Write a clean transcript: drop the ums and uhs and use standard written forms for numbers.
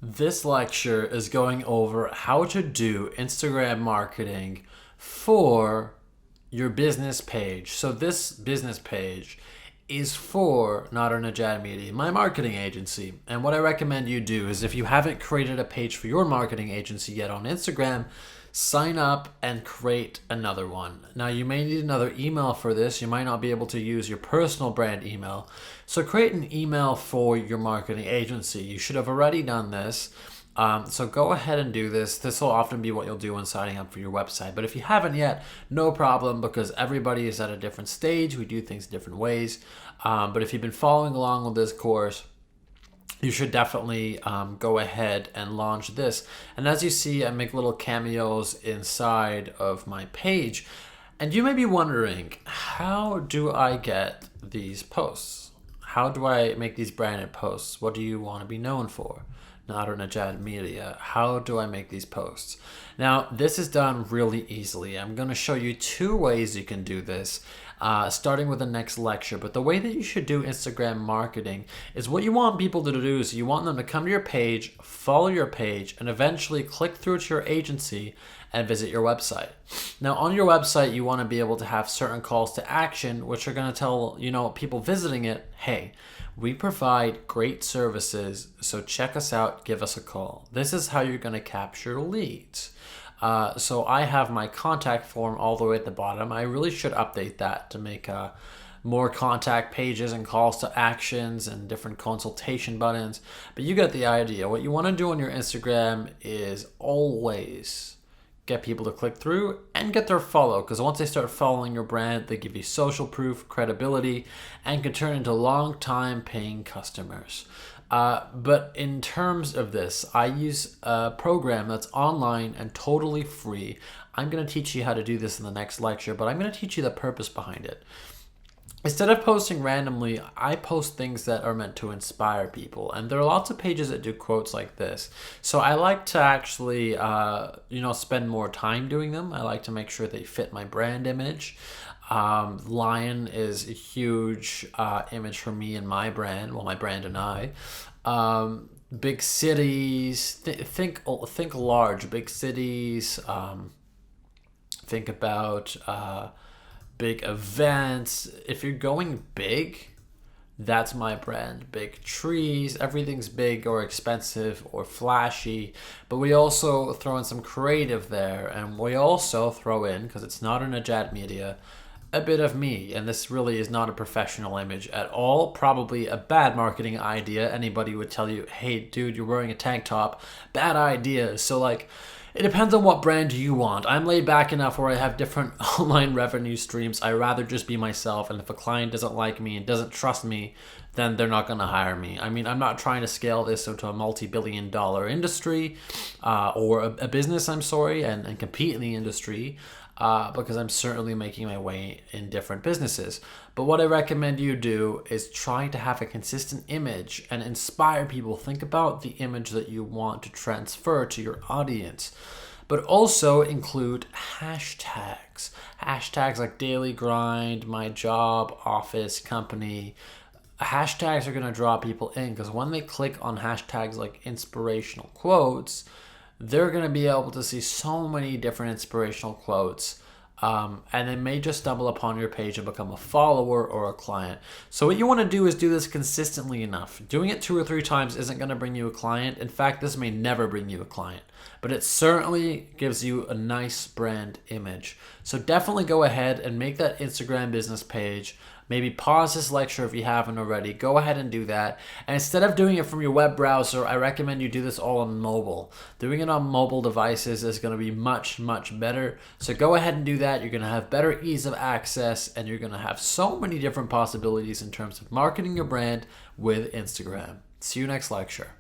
This lecture is going over how to do Instagram marketing for your business page. So this business page is for Not Our Najad Media, my marketing agency. And what I recommend you do is if you haven't created a page for your marketing agency yet on Instagram, sign up and create another one. Now, you may need another email for this. You might not be able to use your personal brand email. So create an email for your marketing agency. You should have already done this. So go ahead and do this. This will often be what you'll do when signing up for your website. But if you haven't yet, no problem, because everybody is at a different stage. We do things different ways. But if you've been following along with this course, you should definitely go ahead and launch this. And as you see, I make little cameos inside of my page. And you may be wondering, how do I get these posts? How do I make these branded posts? What do you want to be known for? Not Our Najad Media. How do I make these posts? Now, this is done really easily. I'm going to show you two ways you can do this, starting with the next lecture. But the way that you should do Instagram marketing is what you want people to do is you want them to come to your page, follow your page, and eventually click through to your agency and visit your website. Now, on your website, you want to be able to have certain calls to action, which are going to tell people visiting it, hey, we provide great services, so check us out, give us a call. This is how you're going to capture leads. So I have my contact form all the way at the bottom. I really should update that to make more contact pages and calls to actions and different consultation buttons. But you get the idea. What you want to do on your Instagram is always get people to click through and get their follow, because once they start following your brand, they give you social proof, credibility, and can turn into long-time paying customers. But in terms of this, I use a program that's online and totally free. I'm going to teach you how to do this in the next lecture, but I'm going to teach you the purpose behind it. Instead of posting randomly, I post things that are meant to inspire people. And there are lots of pages that do quotes like this. So I like to actually, spend more time doing them. I like to make sure they fit my brand image. Lion is a huge image for me and my brand, well, my brand and I. Big cities, think large, big cities. Think about big events. If you're going big, that's my brand. Big trees, everything's big or expensive or flashy. But we also throw in some creative there, and we also throw in, because it's Not Our Najad Media, a bit of me. And this really is not a professional image at all. Probably a bad marketing idea. Anybody would tell you, hey dude, you're wearing a tank top. Bad idea. So it depends on what brand you want. I'm laid back enough where I have different online revenue streams. I rather just be myself. And if a client doesn't like me and doesn't trust me, then they're not going to hire me. I mean, I'm not trying to scale this into a multi-billion-dollar industry or a business, and compete in the industry. Because I'm certainly making my way in different businesses. But what I recommend you do is try to have a consistent image and inspire people. Think about the image that you want to transfer to your audience. But also include hashtags. Hashtags like daily grind, my job, office, company. Hashtags are going to draw people in, because when they click on hashtags like inspirational quotes, they're going to be able to see so many different inspirational quotes, and they may just stumble upon your page and become a follower or a client. So what you want to do is do this consistently enough. Doing it 2 or 3 times isn't going to bring you a client. In fact, this may never bring you a client, but it certainly gives you a nice brand image. So definitely go ahead and make that Instagram business page. Maybe pause this lecture if you haven't already. Go ahead and do that. And instead of doing it from your web browser, I recommend you do this all on mobile. Doing it on mobile devices is going to be much, much better. So go ahead and do that. You're going to have better ease of access, and you're going to have so many different possibilities in terms of marketing your brand with Instagram. See you next lecture.